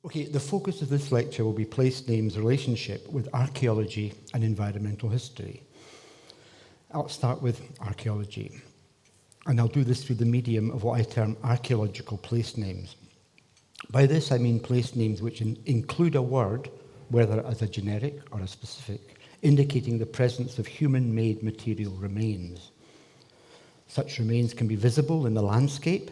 Okay, the focus of this lecture will be place names' relationship with archaeology and environmental history. I'll start with archaeology, and I'll do this through the medium of what I term archaeological place names. By this I mean place names which include a word, whether as a generic or a specific, indicating the presence of human-made material remains. Such remains can be visible in the landscape,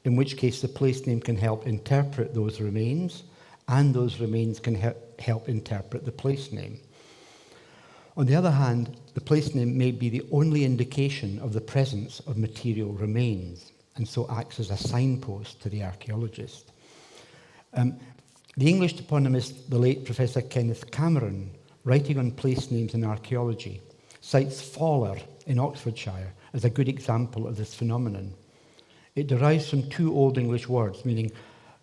in which case the place name can help interpret those remains, and those remains can help interpret the place name. On the other hand, the place name may be the only indication of the presence of material remains, and so acts as a signpost to the archaeologist. The English toponymist, the late Professor Kenneth Cameron, writing on place names in archaeology, cites Fowler in Oxfordshire as a good example of this phenomenon. It derives from two Old English words, meaning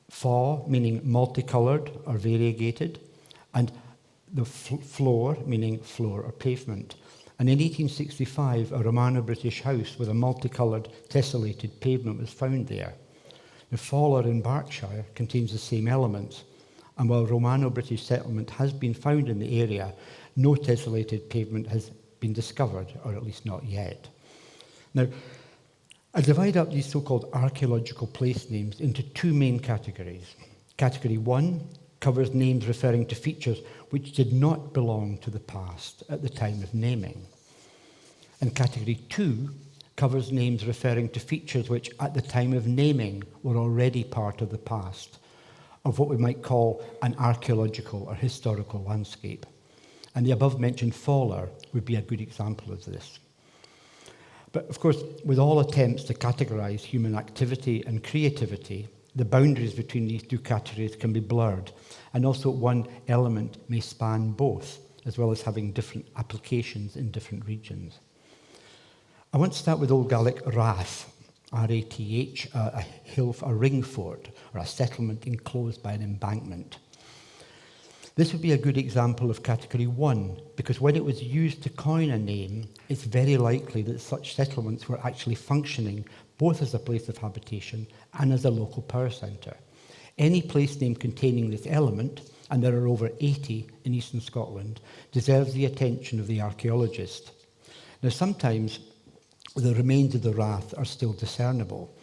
faw, meaning multicoloured or variegated, and the floor, meaning floor or pavement. And in 1865, a Romano-British house with a multicoloured tessellated pavement was found there. The Fowler in Berkshire contains the same elements, and while Romano-British settlement has been found in the area, no tessellated pavement has been discovered, or at least not yet. Now, I divide up these so-called archaeological place names into two main categories. Category 1 covers names referring to features which did not belong to the past at the time of naming. And Category 2 covers names referring to features which at the time of naming were already part of the past, of what we might call an archaeological or historical landscape. And the above-mentioned Fowler would be a good example of this. But of course, with all attempts to categorize human activity and creativity, the boundaries between these two categories can be blurred, and also one element may span both, as well as having different applications in different regions. I want to start with Old Gaelic rath, R-A-T-H, a hill, a ring fort, or a settlement enclosed by an embankment. This would be a good example of Category 1, because when it was used to coin a name, it's very likely that such settlements were actually functioning both as a place of habitation and as a local power centre. Any place name containing this element, and there are over 80 in eastern Scotland, deserves the attention of the archaeologist. Now, sometimes the remains of the rath are still discernible.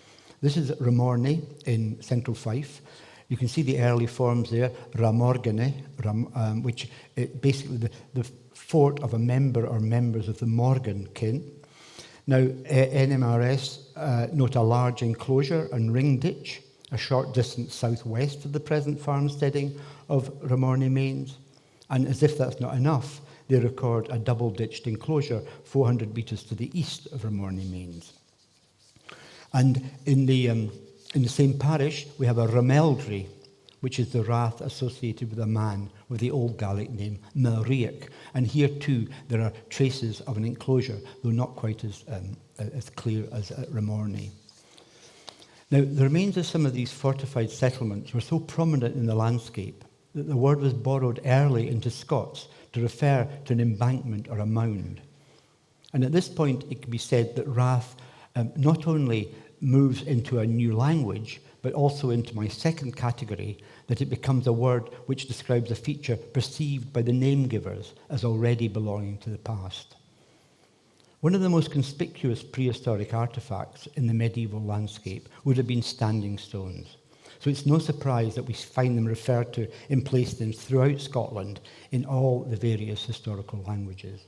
This is Ramorney in central Fife. You can see the early forms there, Ramorgane, which is basically the fort of a member or members of the Morgan kin. Now, NMRS note a large enclosure and ring ditch, a short distance southwest of the present farmsteading of Ramorney Mains. And as if that's not enough, they record a double-ditched enclosure 400 metres to the east of Ramorney Mains. And in the same parish, we have a Rameldry, which is the rath associated with a man with the Old Gaelic name Melriach. And here too, there are traces of an enclosure, though not quite as clear as at Ramorney. Now, the remains of some of these fortified settlements were so prominent in the landscape that the word was borrowed early into Scots to refer to an embankment or a mound. And at this point, it can be said that rath not only moves into a new language, but also into my second category, that it becomes a word which describes a feature perceived by the name givers as already belonging to the past. One of the most conspicuous prehistoric artifacts in the medieval landscape would have been standing stones. So it's no surprise that we find them referred to in place names throughout Scotland in all the various historical languages.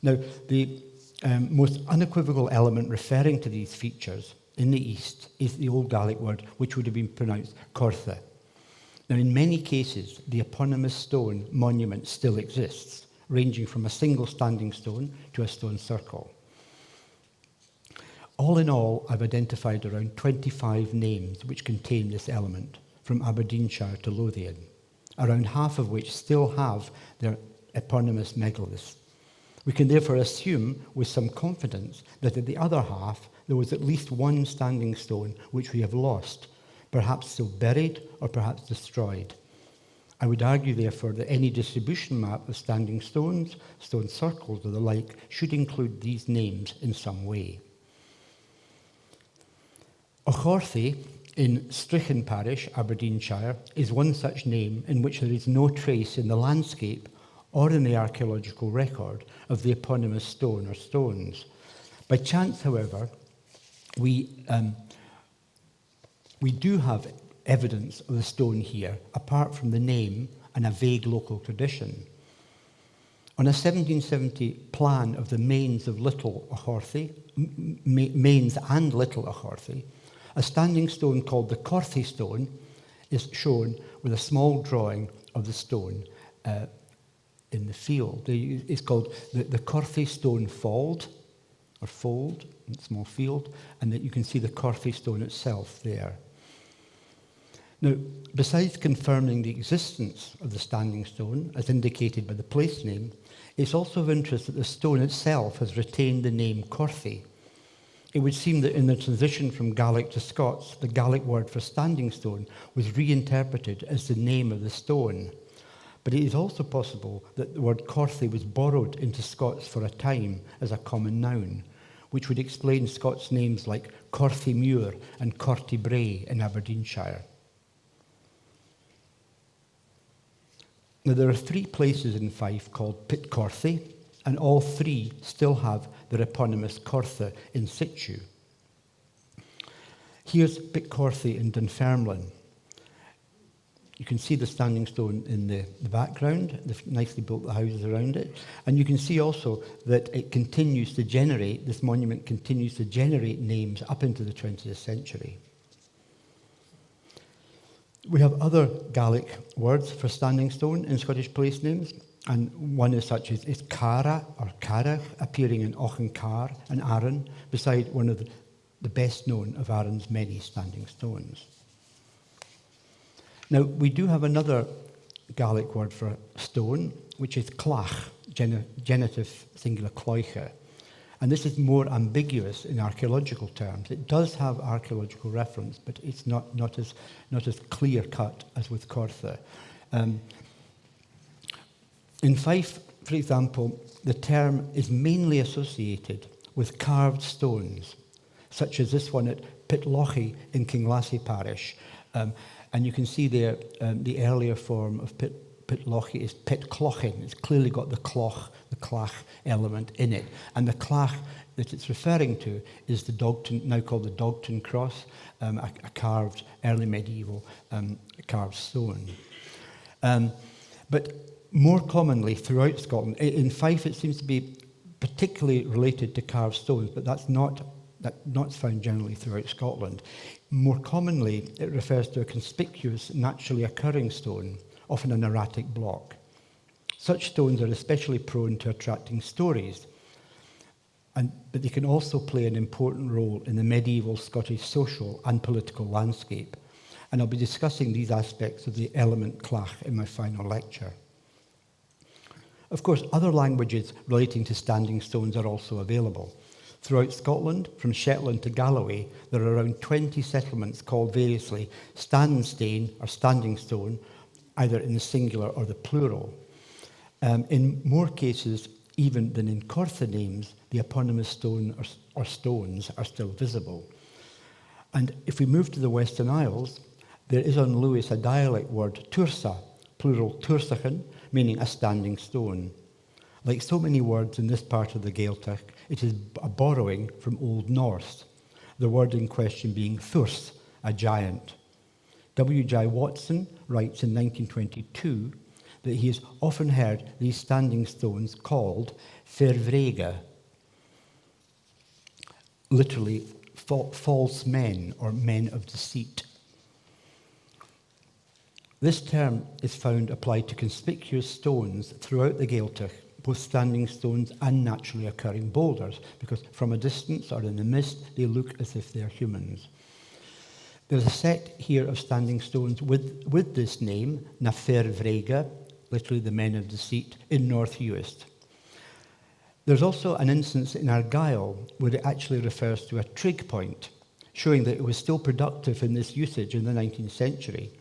Now, the most unequivocal element referring to these features in the east is the Old Gaelic word, which would have been pronounced Cortha. Now, in many cases, the eponymous stone monument still exists, ranging from a single standing stone to a stone circle. All in all, I've identified around 25 names which contain this element, from Aberdeenshire to Lothian, around half of which still have their eponymous megaliths. We can therefore assume with some confidence that at the other half there was at least one standing stone which we have lost, perhaps still buried or perhaps destroyed. I would argue therefore that any distribution map of standing stones, stone circles or the like should include these names in some way. Ochorthy in Strichen parish, Aberdeenshire, is one such name in which there is no trace in the landscape or in the archaeological record of the eponymous stone or stones. By chance, however, we do have evidence of the stone here, apart from the name and a vague local tradition. On a 1770 plan of the Mains of Little Achorthy, Mains and Little Achorthy, a standing stone called the Corthy stone is shown with a small drawing of the stone in the field. It's called the Corthy stone fold, in a small field, and that you can see the Corthy stone itself there. Now, besides confirming the existence of the standing stone, as indicated by the place name, it's also of interest that the stone itself has retained the name Corthy. It would seem that in the transition from Gaelic to Scots, the Gaelic word for standing stone was reinterpreted as the name of the stone. But it is also possible that the word Corthy was borrowed into Scots for a time as a common noun, which would explain Scots names like Corthy Muir and Corty Bray in Aberdeenshire. Now, there are 3 places in Fife called Pit Corthy, and all 3 still have their eponymous Cortha in situ. Here's Pit Corthy in Dunfermline. You can see the standing stone in the background. They've nicely built the houses around it. And you can see also that it continues to generate, this monument continues to generate names up into the 20th century. We have other Gaelic words for standing stone in Scottish place names, and one as such is Cara or Carach, appearing in Auchencar and Arran, beside one of the best known of Arran's many standing stones. Now, we do have another Gaelic word for stone, which is clach, genitive singular cloiche. And this is more ambiguous in archaeological terms. It does have archaeological reference, but it's not as clear-cut as with Cortha. In Fife, for example, the term is mainly associated with carved stones, such as this one at Pitlochie in Kinglassie parish. And you can see there the earlier form of Pitlochie is Pitclochin. It's clearly got the clach element in it. And the clach that it's referring to is the Dogton, now called the Dogton cross, a carved, early medieval carved stone. But more commonly throughout Scotland, in Fife it seems to be particularly related to carved stones, but that's not found generally throughout Scotland. More commonly, it refers to a conspicuous, naturally occurring stone, often an erratic block. Such stones are especially prone to attracting stories, but they can also play an important role in the medieval Scottish social and political landscape. And I'll be discussing these aspects of the element clach in my final lecture. Of course, other languages relating to standing stones are also available. Throughout Scotland, from Shetland to Galloway, there are around 20 settlements called variously Standstein or Standing Stone, either in the singular or the plural. In more cases, even than in Cortha names, the eponymous stone or stones are still visible. And if we move to the Western Isles, there is on Lewis a dialect word, Tursa, plural Tursachen, meaning a standing stone. Like so many words in this part of the Gaeltacht, it is a borrowing from Old Norse, the word in question being Thurs, a giant. W.J. Watson writes in 1922 that he has often heard these standing stones called Fervrega, literally false men or men of deceit. This term is found applied to conspicuous stones throughout the Gaeltacht, both standing stones and naturally occurring boulders, because from a distance or in the mist, they look as if they're humans. There's a set here of standing stones with this name, Na Fervrega, literally the men of deceit, in North Uist. There's also an instance in Argyll where it actually refers to a trig point, showing that it was still productive in this usage in the 19th century.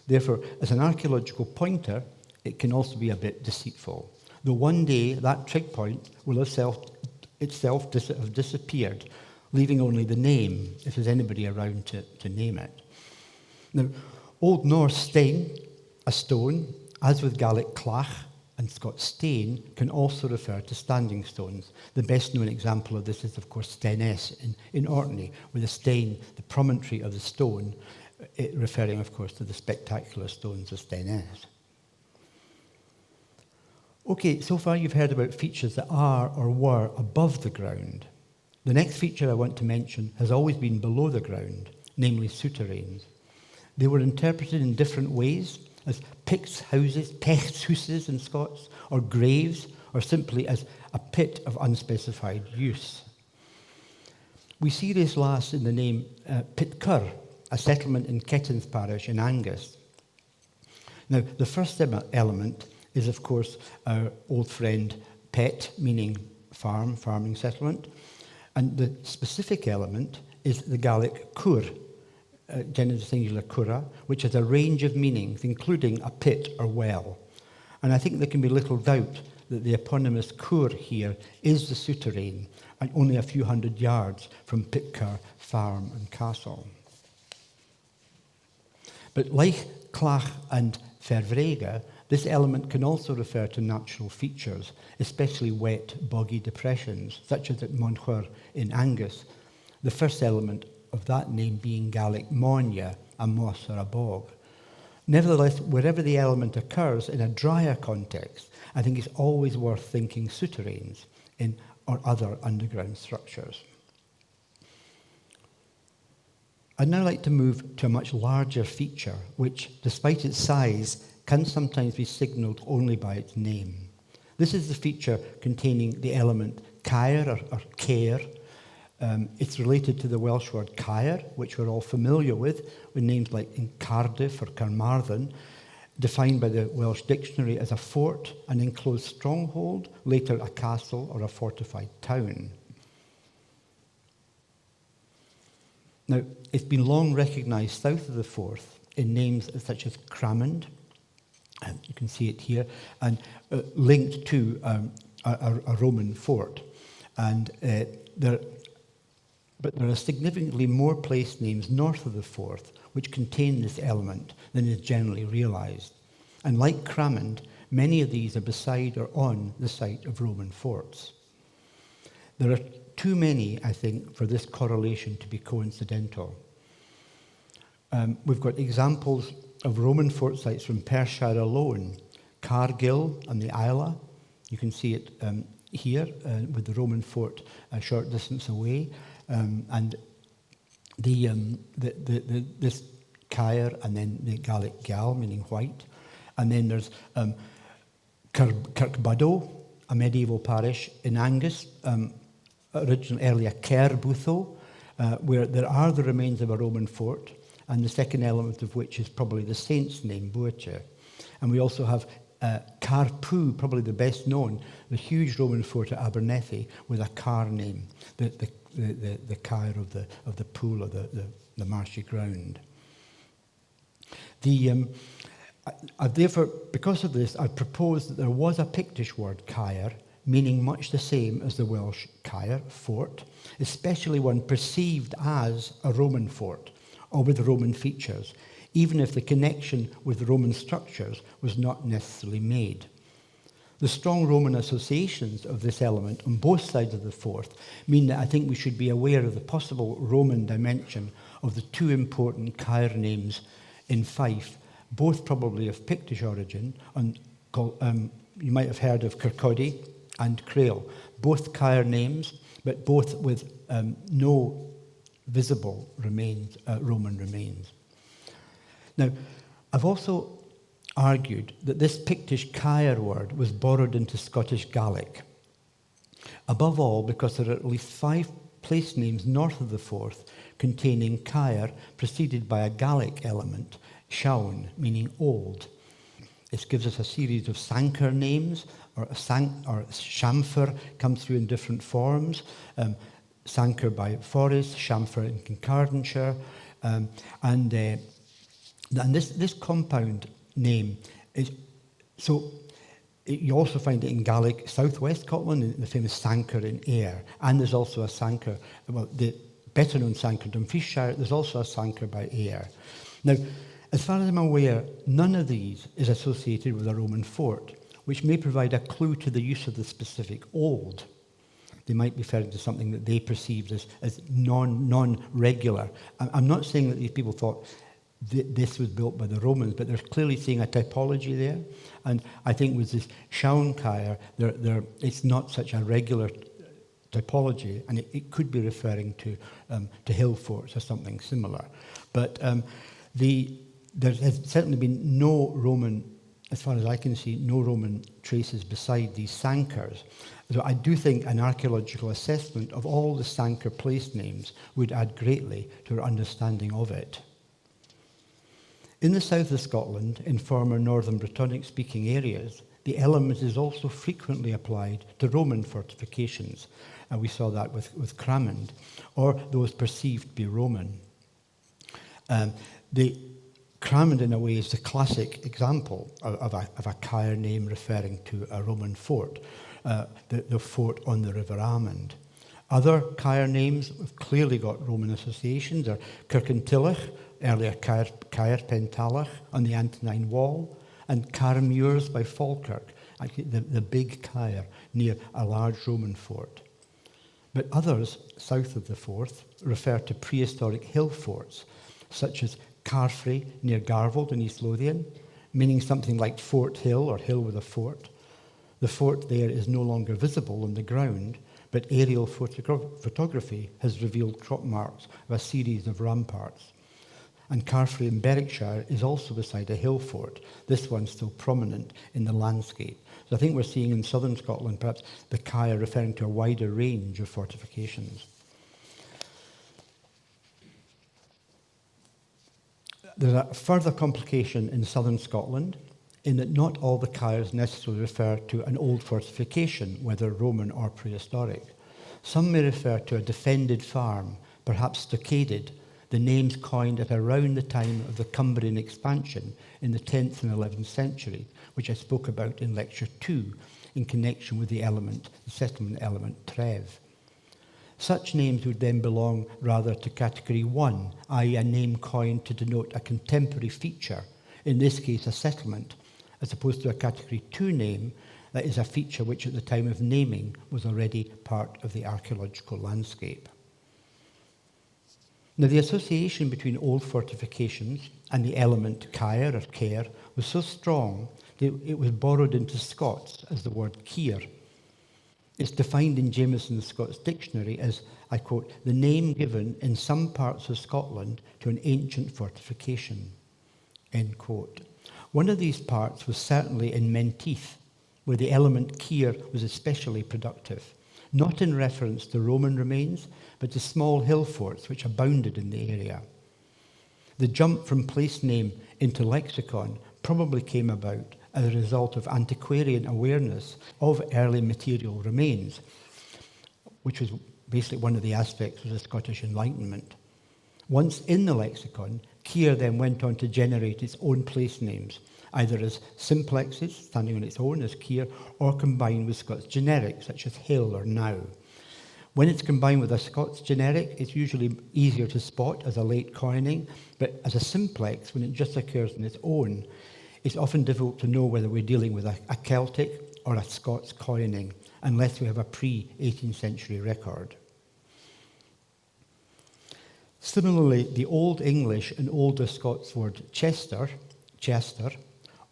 Therefore, as an archaeological pointer, it can also be a bit deceitful. Though one day that trig point will itself have disappeared, leaving only the name, if there's anybody around to name it. Now, Old Norse stein, a stone, as with Gaelic clach and Scots stain, can also refer to standing stones. The best known example of this is, of course, Steines in Orkney, where the stein, the promontory of the stone, referring, of course, to the spectacular stones of Steines. Okay, so far you've heard about features that are or were above the ground. The next feature I want to mention has always been below the ground, namely souterrains. They were interpreted in different ways, as picts houses, pechtshuses in Scots, or graves, or simply as a pit of unspecified use. We see this last in the name Pitcur, a settlement in Kettins parish in Angus. Now, the first element is, of course, our old friend pet, meaning farming settlement. And the specific element is the Gaelic cur, genitive singular cura, which has a range of meanings, including a pit or well. And I think there can be little doubt that the eponymous cur here is the souterrain, and only a few hundred yards from Pitcur farm and castle. But like clach and fervrega, this element can also refer to natural features, especially wet, boggy depressions, such as at Monchur in Angus, the first element of that name being Gaelic monya, a moss or a bog. Nevertheless, wherever the element occurs in a drier context, I think it's always worth thinking souterrains or other underground structures. I'd now like to move to a much larger feature, which, despite its size, can sometimes be signalled only by its name. This is the feature containing the element caer or care. It's related to the Welsh word caer, which we're all familiar with names like in Cardiff or Carmarthen, defined by the Welsh dictionary as a fort, an enclosed stronghold, later a castle or a fortified town. Now, it's been long recognised south of the Forth in names such as Cramond, and you can see it here, and linked to a Roman fort. And but there are significantly more place names north of the Forth which contain this element than is generally realised. And like Cramond, many of these are beside or on the site of Roman forts. There are too many, I think, for this correlation to be coincidental. We've got examples of Roman fort sites from Perthshire alone, Cargill and the Isla. You can see it here with the Roman fort a short distance away. And this caer, and then the Gaelic gal, meaning white. And then there's Kirkbuddow, a medieval parish in Angus, originally earlier Cerbwtho, where there are the remains of a Roman fort, and the second element of which is probably the saint's name, Buache. And we also have Carpoo, probably the best known, the huge Roman fort at Abernethy with a car name, the caer of the pool or the marshy ground. Therefore, because of this, I propose that there was a Pictish word caer, meaning much the same as the Welsh caer, fort, especially one perceived as a Roman fort or with Roman features, even if the connection with Roman structures was not necessarily made. The strong Roman associations of this element on both sides of the Forth mean that I think we should be aware of the possible Roman dimension of the two important caer names in Fife, both probably of Pictish origin. You might have heard of Kirkcaldy and Crail, both caer names, but both with no visible remains, Roman remains. Now, I've also argued that this Pictish caer word was borrowed into Scottish Gaelic, above all because there are at least 5 place names north of the Forth containing caer preceded by a Gaelic element, shaun, meaning old. This gives us a series of Sanker names, or Shamfer comes through in different forms. Sanker by Forres, Shamfer in Kincardineshire, and this compound name is so. You also find it in Gaelic, southwest Scotland, the famous Sanker in Ayr, and there's also a Sanker. Well, the better known Sanker Dumfriesshire. There's also a Sanker by Ayr. Now, as far as I'm aware, none of these is associated with a Roman fort, which may provide a clue to the use of the specific old. They might be referring to something that they perceived as non-regular. I'm not saying that these people thought this was built by the Romans, but they're clearly seeing a typology there. And I think with this Schauncair, it's not such a regular typology, and it could be referring to hill forts or something similar. But there has certainly been no Roman, as far as I can see, no Roman traces beside these sankars. So I do think an archaeological assessment of all the sankar place names would add greatly to our understanding of it. In the south of Scotland, in former Northern Brittonic-speaking areas, the element is also frequently applied to Roman fortifications, and we saw that with Cramond, or those perceived to be Roman. The Cramond, in a way, is the classic example of a Cair name referring to a Roman fort, the fort on the River Amond. Other Cair names have clearly got Roman associations are Kirkintillich, earlier Cair Pentallach on the Antonine Wall, and Carmuirs by Falkirk, actually the big Cair near a large Roman fort. But others, south of the Forth, refer to prehistoric hill forts, such as Carfrey near Garvold in East Lothian, meaning something like Fort Hill or Hill with a Fort. The fort there is no longer visible on the ground, but aerial photography has revealed crop marks of a series of ramparts. And Carfrey in Berwickshire is also beside a hill fort, this one still prominent in the landscape. So I think we're seeing in southern Scotland perhaps the Cair referring to a wider range of fortifications. There's a further complication in southern Scotland in that not all the Cairs necessarily refer to an old fortification, whether Roman or prehistoric. Some may refer to a defended farm, perhaps stockaded, the names coined at around the time of the Cumbrian expansion in the 10th and 11th century, which I spoke about in Lecture 2 in connection with the settlement element Trev. Such names would then belong rather to Category 1, i.e. a name coined to denote a contemporary feature, in this case a settlement, as opposed to a Category 2 name that is a feature which at the time of naming was already part of the archaeological landscape. Now, the association between old fortifications and the element Cair or Cair was so strong that it was borrowed into Scots as the word Keir. It's defined in Jameson's Scots Dictionary as, I quote, the name given in some parts of Scotland to an ancient fortification, end quote. One of these parts was certainly in Menteith, where the element Keir was especially productive, not in reference to Roman remains, but to small hill forts which abounded in the area. The jump from place name into lexicon probably came about as a result of antiquarian awareness of early material remains, which was basically one of the aspects of the Scottish Enlightenment. Once in the lexicon, Keir then went on to generate its own place names, either as simplexes, standing on its own as Keir, or combined with Scots generics, such as hill or now. When it's combined with a Scots generic, it's usually easier to spot as a late coining, but as a simplex, when it just occurs on its own, it's often difficult to know whether we're dealing with a Celtic or a Scots coining, unless we have a pre-18th century record. Similarly, the Old English and Older Scots word chester,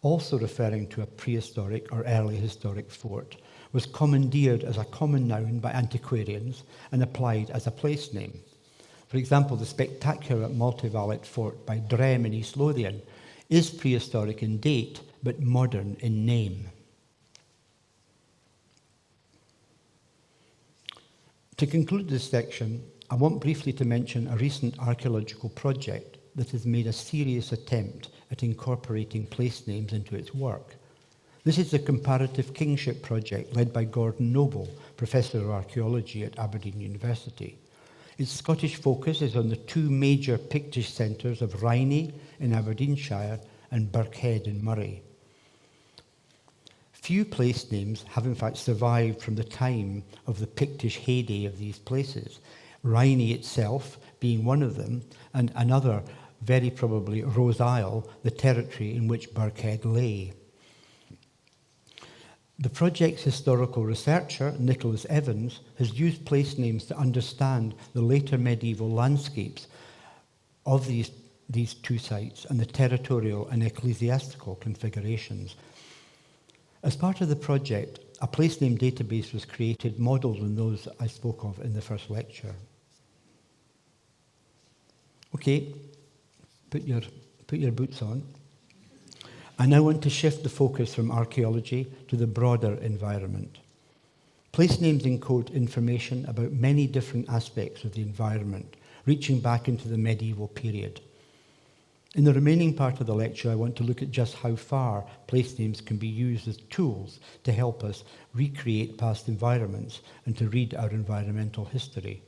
also referring to a prehistoric or early historic fort, was commandeered as a common noun by antiquarians and applied as a place name. For example, the spectacular multivalent fort by Drem in East Lothian is prehistoric in date, but modern in name. To conclude this section, I want briefly to mention a recent archaeological project that has made a serious attempt at incorporating place names into its work. This is the Comparative Kingship Project led by Gordon Noble, Professor of Archaeology at Aberdeen University. Its Scottish focus is on the two major Pictish centres of Rhynie in Aberdeenshire and Birkhead in Moray. Few place names have in fact survived from the time of the Pictish heyday of these places, Rhynie itself being one of them, and another very probably Rose Isle, the territory in which Birkhead lay. The project's historical researcher, Nicholas Evans, has used place names to understand the later medieval landscapes of these two sites and the territorial and ecclesiastical configurations. As part of the project, a place name database was created, modelled on those I spoke of in the first lecture. Okay, put your boots on. I now want to shift the focus from archaeology to the broader environment. Place names encode information about many different aspects of the environment, reaching back into the medieval period. In the remaining part of the lecture, I want to look at just how far place names can be used as tools to help us recreate past environments and to read our environmental history.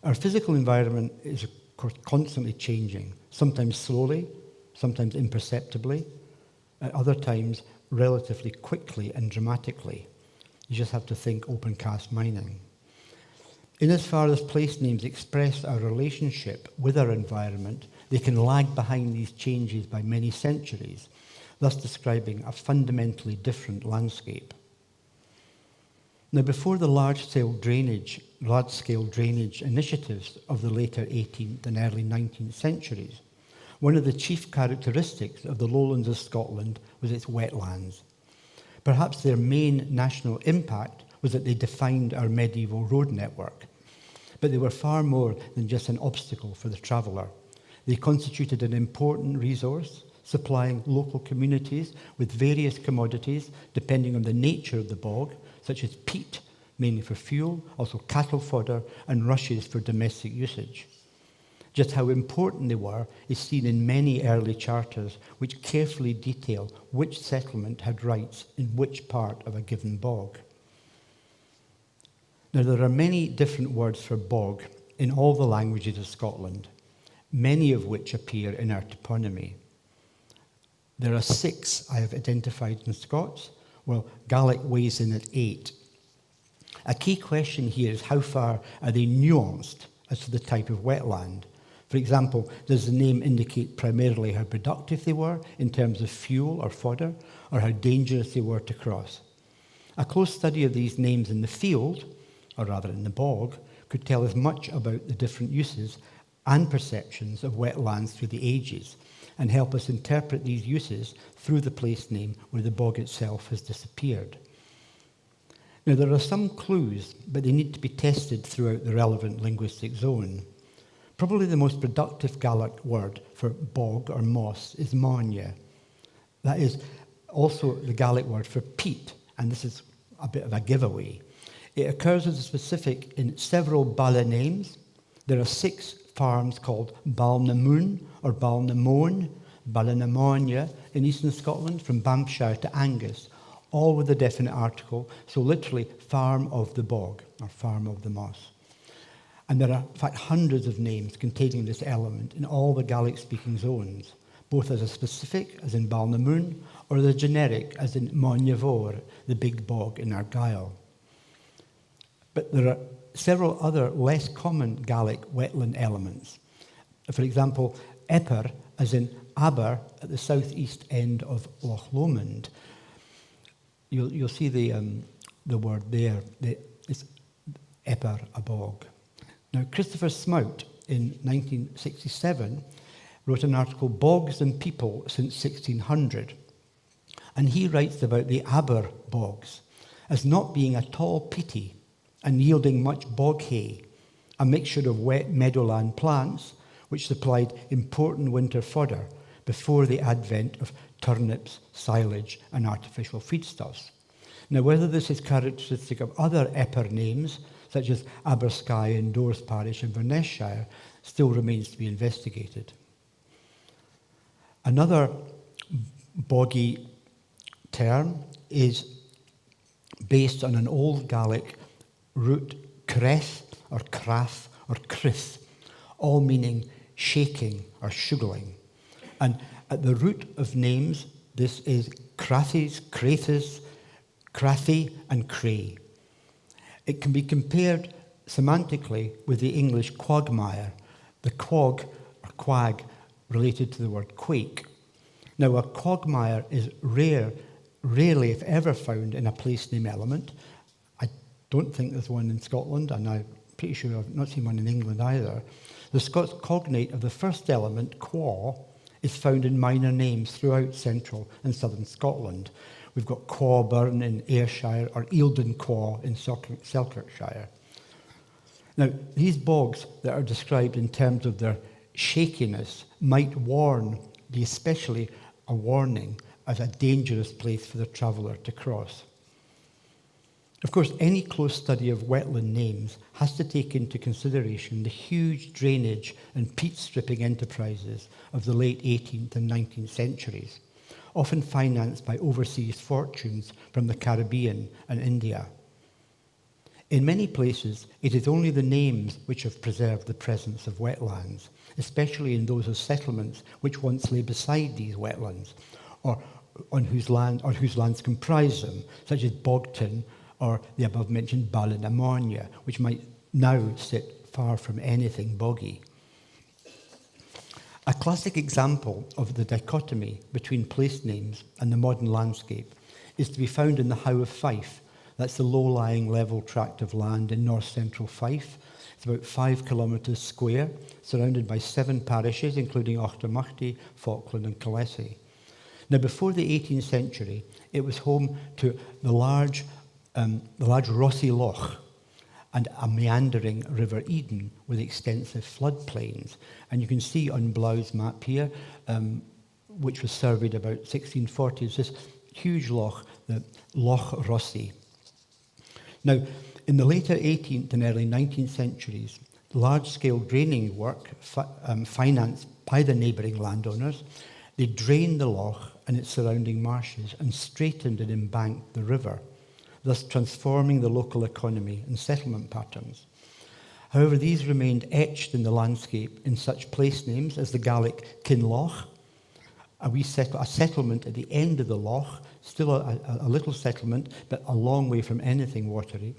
Our physical environment is, of course, constantly changing, sometimes slowly, sometimes imperceptibly, at other times relatively quickly and dramatically. You just have to think open cast mining. In as far as place names express our relationship with our environment, they can lag behind these changes by many centuries, thus describing a fundamentally different landscape. Now, before the large-scale drainage initiatives of the later 18th and early 19th centuries, one of the chief characteristics of the lowlands of Scotland was its wetlands. Perhaps their main national impact was that they defined our medieval road network, but they were far more than just an obstacle for the traveller. They constituted an important resource, supplying local communities with various commodities depending on the nature of the bog, such as peat, mainly for fuel, also cattle fodder, and rushes for domestic usage. Just how important they were is seen in many early charters which carefully detail which settlement had rights in which part of a given bog. Now, there are many different words for bog in all the languages of Scotland, many of which appear in our toponymy. There are 6 I have identified in Scots, while Gaelic weighs in at 8. A key question here is how far are they nuanced as to the type of wetland? For example, does the name indicate primarily how productive they were in terms of fuel or fodder, or how dangerous they were to cross? A close study of these names in the field, or rather in the bog, could tell us much about the different uses and perceptions of wetlands through the ages, and help us interpret these uses through the place name where the bog itself has disappeared. Now, there are some clues, but they need to be tested throughout the relevant linguistic zone. Probably the most productive Gaelic word for bog or moss is maine. That is also the Gaelic word for peat, and this is a bit of a giveaway. It occurs as a specific in several Bala names. There are 6 farms called Balnamoon or Balnamone, Ballinamonia in eastern Scotland, from Banffshire to Angus, all with a definite article, so literally farm of the bog or farm of the moss. And there are, in fact, hundreds of names containing this element in all the Gaelic-speaking zones, both as a specific, as in Balnamoon, or the generic, as in Moynevor, the big bog in Argyll. But there are several other less common Gaelic wetland elements. For example, Epper, as in Aber, at the southeast end of Loch Lomond. You'll see the word there. It's Epper, a bog. Now, Christopher Smout, in 1967, wrote an article, Bogs and People Since 1600. And he writes about the Aber bogs as not being at all peaty and yielding much bog hay, a mixture of wet meadowland plants which supplied important winter fodder before the advent of turnips, silage, and artificial feedstuffs. Now, whether this is characteristic of other Epper names, such as Aberskye in Dores Parish in Verneshshire, still remains to be investigated. Another boggy term is based on an Old Gaelic root creth or crath or crith, all meaning shaking or shuggling. And at the root of names, this is crathes, crathis, crathy, and cray. It can be compared semantically with the English quagmire, the quag or quag related to the word quake. Now, a quagmire is rarely, if ever, found in a place name element. I don't think there's one in Scotland, and I'm pretty sure I've not seen one in England either. The Scots cognate of the first element, quaw, is found in minor names throughout central and southern Scotland. We've got Quawburn in Ayrshire or Eildon Quaw in Selkirkshire. Now, these bogs that are described in terms of their shakiness might be especially a warning as a dangerous place for the traveller to cross. Of course, any close study of wetland names has to take into consideration the huge drainage and peat stripping enterprises of the late 18th and 19th centuries, often financed by overseas fortunes from the Caribbean and India. In many places, it is only the names which have preserved the presence of wetlands, especially in those of settlements which once lay beside these wetlands, or whose lands comprise them, such as Bogton or the above-mentioned Ballinamonia, which might now sit far from anything boggy. A classic example of the dichotomy between place names and the modern landscape is to be found in the Howe of Fife. That's the low-lying level tract of land in north-central Fife. It's about 5 kilometres square, surrounded by 7 parishes, including Auchtermuchty, Falkland and Killessie. Now, before the 18th century, it was home to the large Rossie Loch and a meandering River Eden with extensive floodplains. And you can see on Blau's map here, which was surveyed about 1640, is this huge loch, the Loch Rossie. Now, in the later 18th and early 19th centuries, large-scale draining work financed by the neighbouring landowners, they drained the loch and its surrounding marshes and straightened and embanked the river, thus transforming the local economy and settlement patterns. However, these remained etched in the landscape in such place names as the Gaelic Kinloch, a settlement at the end of the loch, still a little settlement, but a long way from anything watery,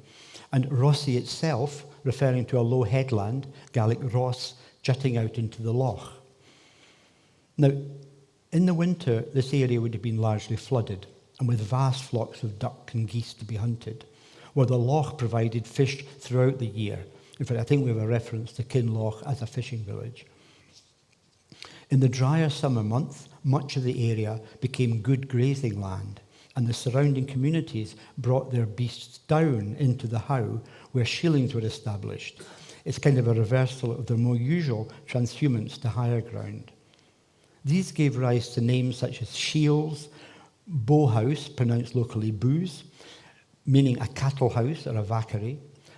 and Rossie itself, referring to a low headland, Gaelic Ross, jutting out into the loch. Now, in the winter, this area would have been largely flooded, and with vast flocks of duck and geese to be hunted, where the loch provided fish throughout the year. In fact, I think we have a reference to Kinloch as a fishing village. In the drier summer months, much of the area became good grazing land, and the surrounding communities brought their beasts down into the Howe, where shillings were established. It's kind of a reversal of their more usual transhumance to higher ground. These gave rise to names such as Shields, Bowhouse, pronounced locally Booze, meaning a cattle house or a vackery,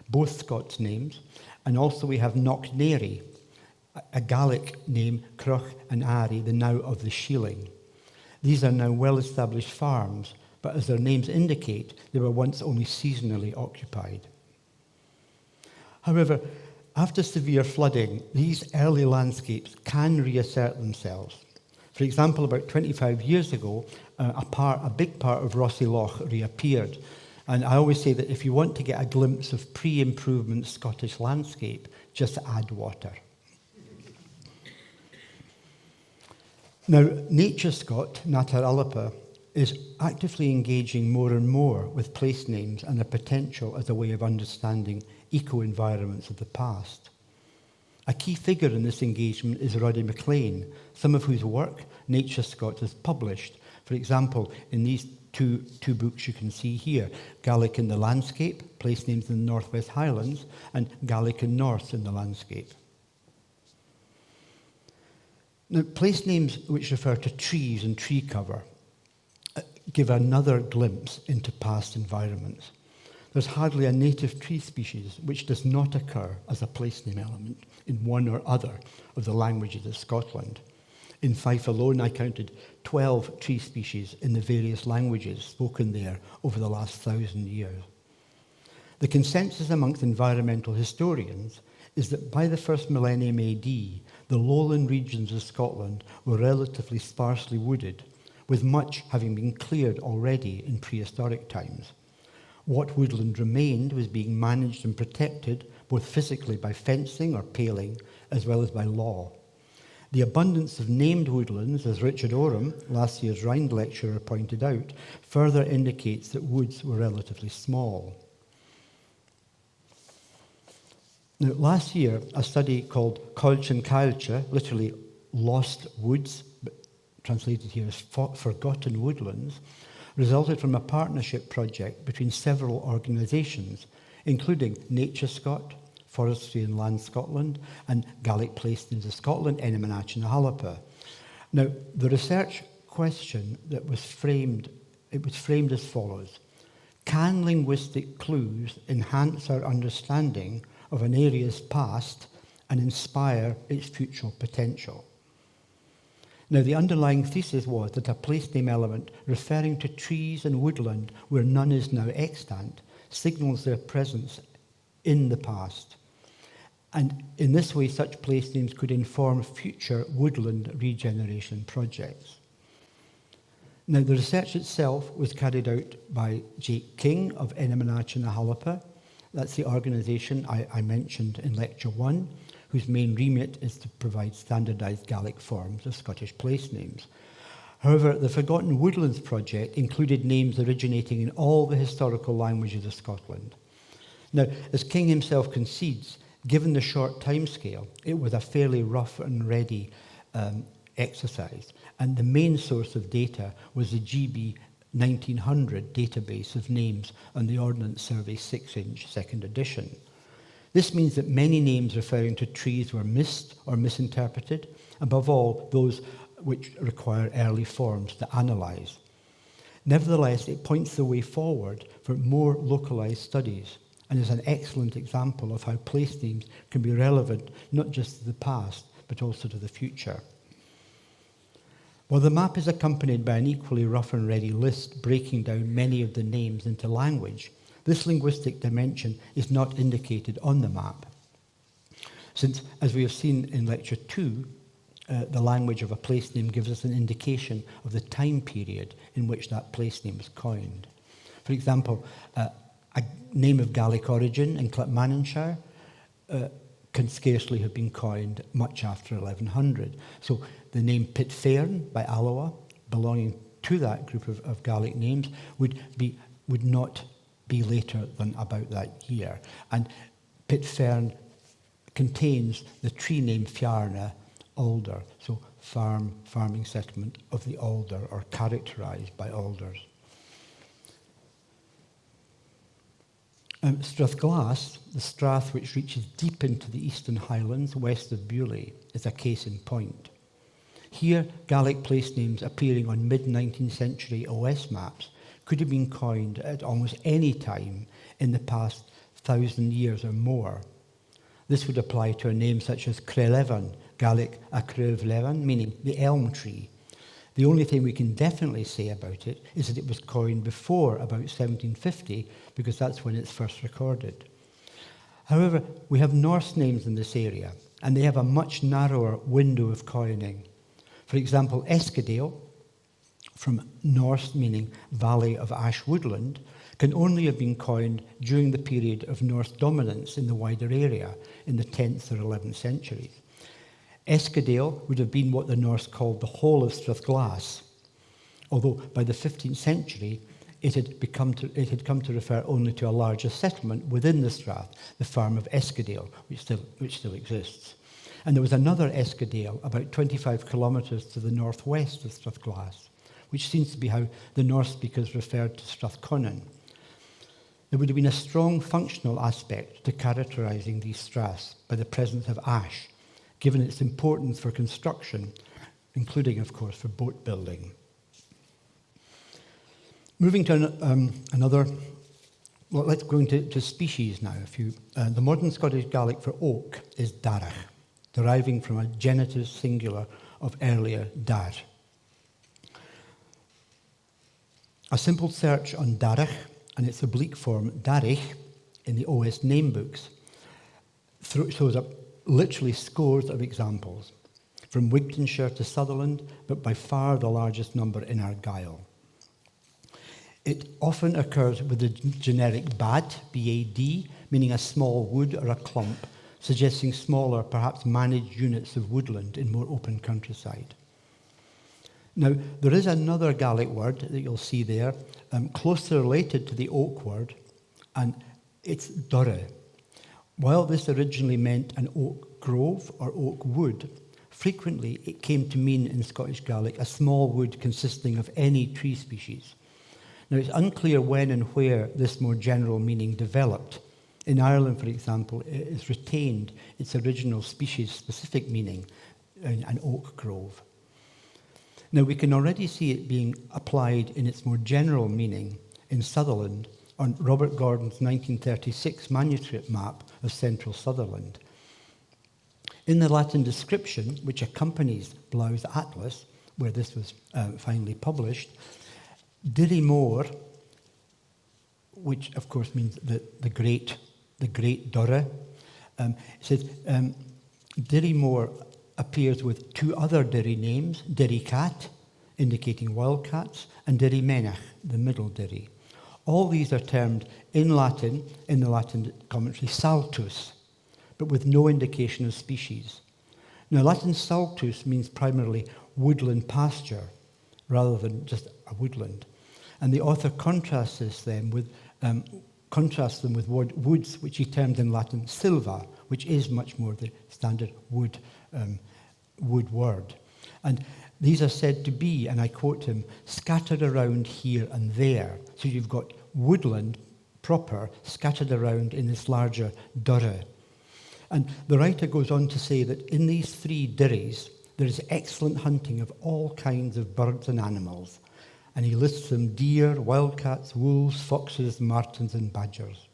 both Scots names, and also we have Knocknary, a Gaelic name, Cruch and Ari, the now of the Shieling. These are now well-established farms, but as their names indicate, they were once only seasonally occupied. However, after severe flooding, these early landscapes can reassert themselves. For example, about 25 years ago, a big part of Rossie Loch reappeared. And I always say that if you want to get a glimpse of pre-improvement Scottish landscape, just add water. Now, Nature Scot, Natar Alapa, is actively engaging more and more with place names and their potential as a way of understanding eco-environments of the past. A key figure in this engagement is Roddy McLean, some of whose work Nature Scot has published. For example, in these two books you can see here, Gaelic in the Landscape, Place Names in the Northwest Highlands, and Gaelic in North in the Landscape. Now, place names which refer to trees and tree cover give another glimpse into past environments. There's hardly a native tree species which does not occur as a place name element in one or other of the languages of Scotland. In Fife alone, I counted 12 tree species in the various languages spoken there over the last 1,000 years. The consensus amongst environmental historians is that by the first millennium AD, the lowland regions of Scotland were relatively sparsely wooded, with much having been cleared already in prehistoric times. What woodland remained was being managed and protected both physically by fencing or paling, as well as by law. The abundance of named woodlands, as Richard Oram, last year's Rhind lecturer, pointed out, further indicates that woods were relatively small. Now, last year, a study called Coilchin Cailcha, literally lost woods, but translated here as forgotten woodlands, resulted from a partnership project between several organisations, including Nature Scot, Forestry and Land Scotland, and Gaelic Place Names of Scotland, Enemanach and Hallapa. Now, the research question that was framed as follows: can linguistic clues enhance our understanding of an area's past and inspire its future potential? Now, the underlying thesis was that a place name element referring to trees and woodland where none is now extant signals their presence in the past. And in this way, such place names could inform future woodland regeneration projects. Now, the research itself was carried out by Jake King of Enemanach and Hallapa. That's the organisation I mentioned in Lecture 1, whose main remit is to provide standardised Gaelic forms of Scottish place names. However, the Forgotten Woodlands project included names originating in all the historical languages of Scotland. Now, as King himself concedes, given the short timescale, it was a fairly rough and ready exercise, and the main source of data was the GB 1900 database of names on the Ordnance Survey 6-inch second edition. This means that many names referring to trees were missed or misinterpreted, above all those which require early forms to analyse. Nevertheless, it points the way forward for more localised studies, and is an excellent example of how place names can be relevant not just to the past, but also to the future. While the map is accompanied by an equally rough and ready list breaking down many of the names into language, this linguistic dimension is not indicated on the map. Since, as we have seen in Lecture 2, the language of a place name gives us an indication of the time period in which that place name was coined. For example, a name of Gaelic origin in Clackmannanshire can scarcely have been coined much after 1100. So the name Pitcairn by Alloa, belonging to that group of Gaelic names, would not be later than about that year. And Pitcairn contains the tree name Fiarna, alder, so farming settlement of the alder, or characterised by alders. Strathglass, the strath which reaches deep into the Eastern Highlands west of Beaulieu, is a case in point. Here, Gaelic place names appearing on mid-19th century OS maps could have been coined at almost any time in the past 1,000 years or more. This would apply to a name such as Crelevan, Gaelic Acrev Levan, meaning the elm tree. The only thing we can definitely say about it is that it was coined before about 1750, because that's when it's first recorded. However, we have Norse names in this area, and they have a much narrower window of coining. For example, Eskadale, from Norse meaning Valley of Ash Woodland, can only have been coined during the period of Norse dominance in the wider area in the 10th or 11th centuries. Eskadale would have been what the Norse called the whole of Strathglass, although by the 15th century it had come to refer only to a larger settlement within the strath, the farm of Eskadale, which still exists. And there was another Eskadale about 25 kilometres to the northwest of Strathglass, which seems to be how the Norse speakers referred to Strathconnan. There would have been a strong functional aspect to characterising these straths by the presence of ash, given its importance for construction, including, of course, for boat building. Moving to another, well, let's go into species now. The modern Scottish Gaelic for oak is darach, deriving from a genitive singular of earlier dar. A simple search on darach and its oblique form darich in the OS name books shows up literally scores of examples, from Wigtonshire to Sutherland, but by far the largest number in Argyll. It often occurs with the generic bad, B-A-D, meaning a small wood or a clump, suggesting smaller, perhaps managed units of woodland in more open countryside. Now, there is another Gaelic word that you'll see there, closely related to the oak word, and it's durra. While this originally meant an oak grove or oak wood, frequently it came to mean in Scottish Gaelic a small wood consisting of any tree species. Now, it's unclear when and where this more general meaning developed. In Ireland, for example, it has retained its original species-specific meaning, an oak grove. Now, we can already see it being applied in its more general meaning in Sutherland on Robert Gordon's 1936 manuscript map of central Sutherland. In the Latin description, which accompanies Blau's Atlas, where this was finally published, Dirimor, which of course means the great Durra, says Dirimor appears with two other Diri names, Diricat, indicating wildcats, and Dirimenach, the middle Diri. All these are termed in Latin, in the Latin commentary, saltus, but with no indication of species. Now, Latin saltus means primarily woodland pasture, rather than just a woodland. And the author contrasts them with woods, which he termed in Latin silva, which is much more the standard wood word. And these are said to be, and I quote him, scattered around here and there. So you've got woodland proper scattered around in this larger durra. And the writer goes on to say that in these three dirries, there is excellent hunting of all kinds of birds and animals. And he lists them: deer, wildcats, wolves, foxes, martens, and badgers.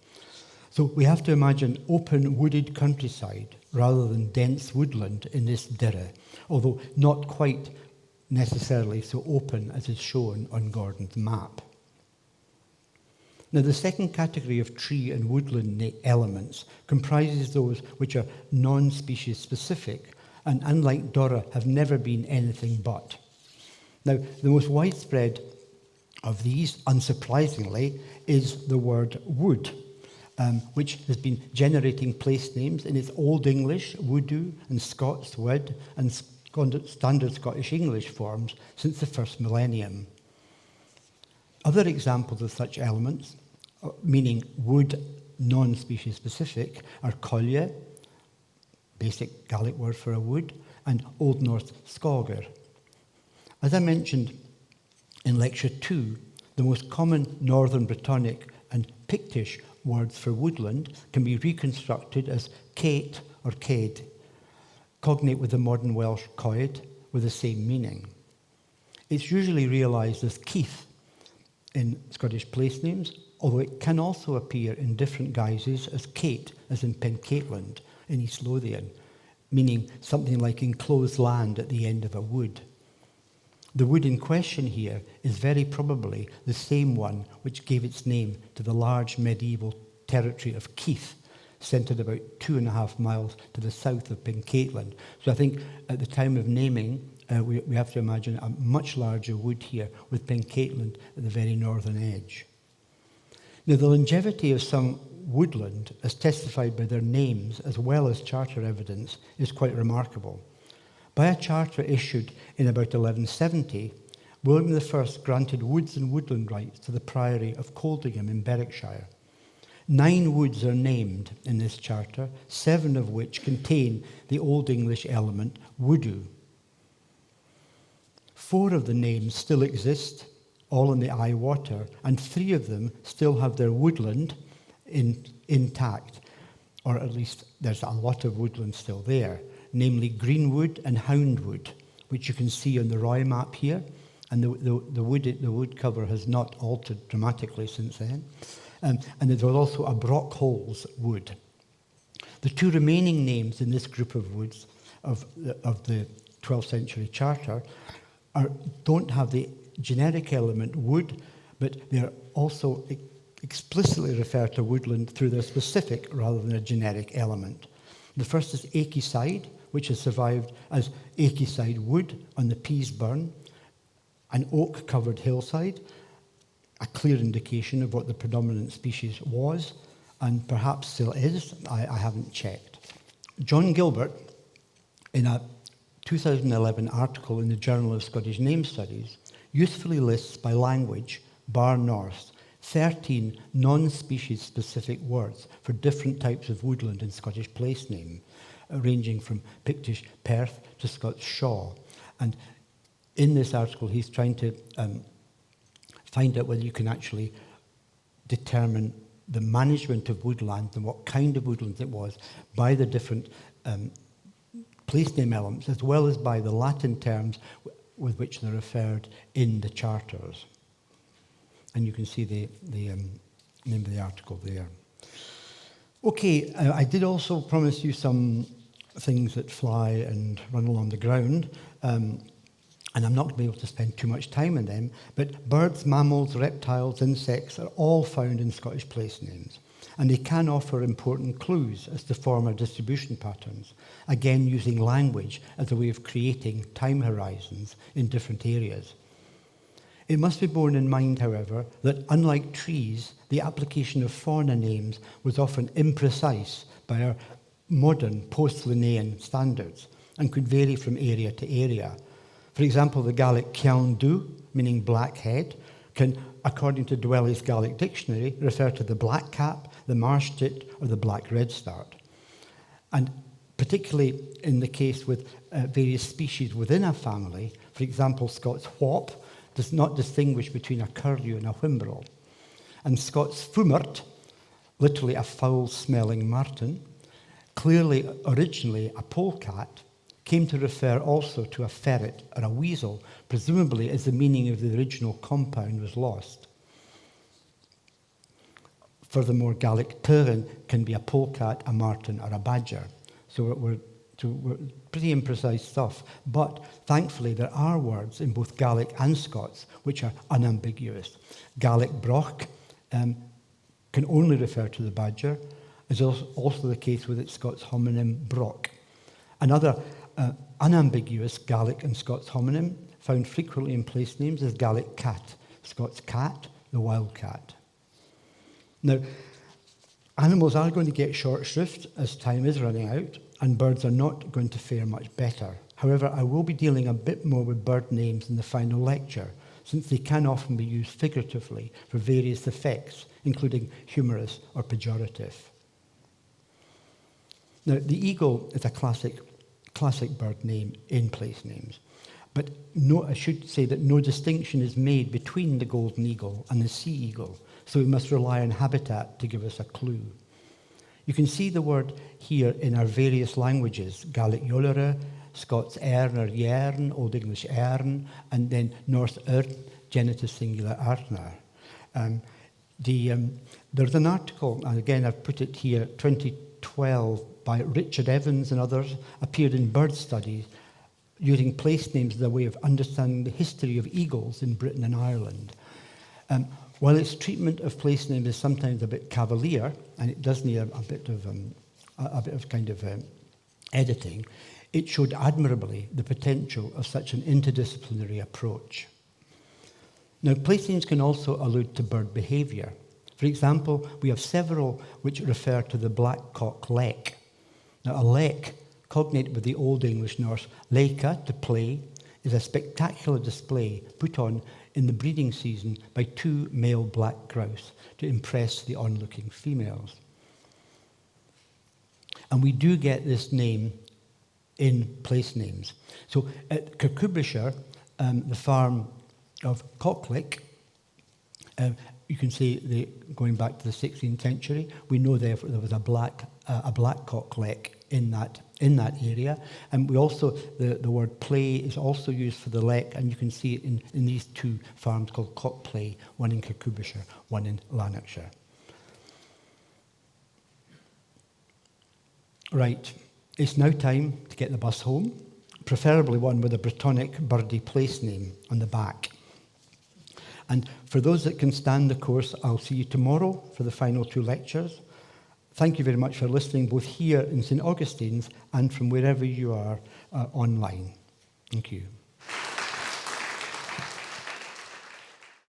So we have to imagine open wooded countryside rather than dense woodland in this dirra, although not quite necessarily so open as is shown on Gordon's map. Now, the second category of tree and woodland elements comprises those which are non-species specific and, unlike Durra, have never been anything but. Now, the most widespread of these, unsurprisingly, is the word wood, which has been generating place names in its Old English, woodoo, and Scots, wed, and standard Scottish English forms since the first millennium. Other examples of such elements, meaning wood non-species specific, are collia, basic Gaelic word for a wood, and Old Norse skogr. As I mentioned in Lecture 2, the most common Northern Brittonic and Pictish words for woodland can be reconstructed as cate or cade, cognate with the modern Welsh coed, with the same meaning. It's usually realised as keith in Scottish place names, although it can also appear in different guises as cate, as in Pencaitland in East Lothian, meaning something like enclosed land at the end of a wood. The wood in question here is very probably the same one which gave its name to the large medieval territory of Keith, centred about 2.5 miles to the south of Pencaitland. So I think at the time of naming, we have to imagine a much larger wood here, with Pencaitland at the very northern edge. Now, the longevity of some woodland, as testified by their names as well as charter evidence, is quite remarkable. By a charter issued in about 1170, William I granted woods and woodland rights to the Priory of Coldingham in Berwickshire. 9 woods are named in this charter, 7 of which contain the Old English element woodoo. 4 of the names still exist, all in the eye water, and 3 of them still have their woodland intact, or at least there's a lot of woodland still there, namely Greenwood and Houndwood, which you can see on the Roy map here, and the wood cover has not altered dramatically since then. And there was also a Brockholes wood. The 2 remaining names in this group of woods of the 12th century charter don't have the generic element wood, but they're also explicitly refer to woodland through their specific rather than a generic element. The first is Akeside, which has survived as Akeside wood on the Peaseburn, an oak-covered hillside, a clear indication of what the predominant species was, and perhaps still is. I haven't checked. John Gilbert, in a 2011 article in the Journal of Scottish Name Studies, usefully lists by language, bar north, 13 non-species specific words for different types of woodland in Scottish place name, ranging from Pictish Perth to Scots Shaw. And in this article, he's trying to find out whether you can actually determine the management of woodland and what kind of woodland it was by the different place name elements, as well as by the Latin terms with which they're referred in the charters. And you can see the name of the article there. Okay, I did also promise you some things that fly and run along the ground, and I'm not going to be able to spend too much time on them, but birds, mammals, reptiles, insects are all found in Scottish place names, and they can offer important clues as to former distribution patterns, again using language as a way of creating time horizons in different areas. It must be borne in mind, however, that unlike trees, the application of fauna names was often imprecise by our modern post-Linnaean standards and could vary from area to area. For example, the Gaelic ceann dhu, meaning blackhead, can, according to Dwelly's Gaelic Dictionary, refer to the blackcap, the marsh tit, or the black redstart. And particularly in the case with various species within a family, for example, Scots whaup does not distinguish between a curlew and a whimbrel. And Scots fumart, literally a foul-smelling marten, clearly originally a polecat, came to refer also to a ferret or a weasel, presumably as the meaning of the original compound was lost. Furthermore, Gaelic tuireann can be a polecat, a marten, or a badger. So we're pretty imprecise stuff. But thankfully, there are words in both Gaelic and Scots which are unambiguous. Gaelic broch can only refer to the badger, as is also the case with its Scots homonym broch. Another unambiguous Gaelic and Scots homonym found frequently in place names is Gaelic cat, Scots cat, the wildcat. Now, animals are going to get short shrift as time is running out, and birds are not going to fare much better. However, I will be dealing a bit more with bird names in the final lecture, since they can often be used figuratively for various effects, including humorous or pejorative. Now, the eagle is a classic bird name in place names, but I should say that no distinction is made between the golden eagle and the sea eagle, so we must rely on habitat to give us a clue. You can see the word here in our various languages, Gaelic yolere, Scots ern or yern, Old English ern, and then Norse ern, genitive singular artnar. There's an article, and again I've put it here, 2012, by Richard Evans and others, appeared in Bird Studies, using place names as a way of understanding the history of eagles in Britain and Ireland. While its treatment of place names is sometimes a bit cavalier, and it does need a bit of editing, it showed admirably the potential of such an interdisciplinary approach. Now, place names can also allude to bird behaviour. For example, we have several which refer to the blackcock lek. Now, a lek, cognate with the Old English Norse leika, to play, is a spectacular display put on in the breeding season by two male black grouse to impress the onlooking females. And we do get this name in place names. So at Kirkcudbrightshire, the farm of Cocklick, you can see going back to the 16th century, we know therefore there was a blackcock lek in that area. And we also, the word play is also used for the lek, and you can see it in these two farms called Cockplay, one in Kirkcudbrightshire, one in Lanarkshire. Right, it's now time to get the bus home, preferably one with a Brittonic birdie place name on the back. And for those that can stand the course, I'll see you tomorrow for the final two lectures. Thank you very much for listening, both here in St. Augustine's and from wherever you are online. Thank you.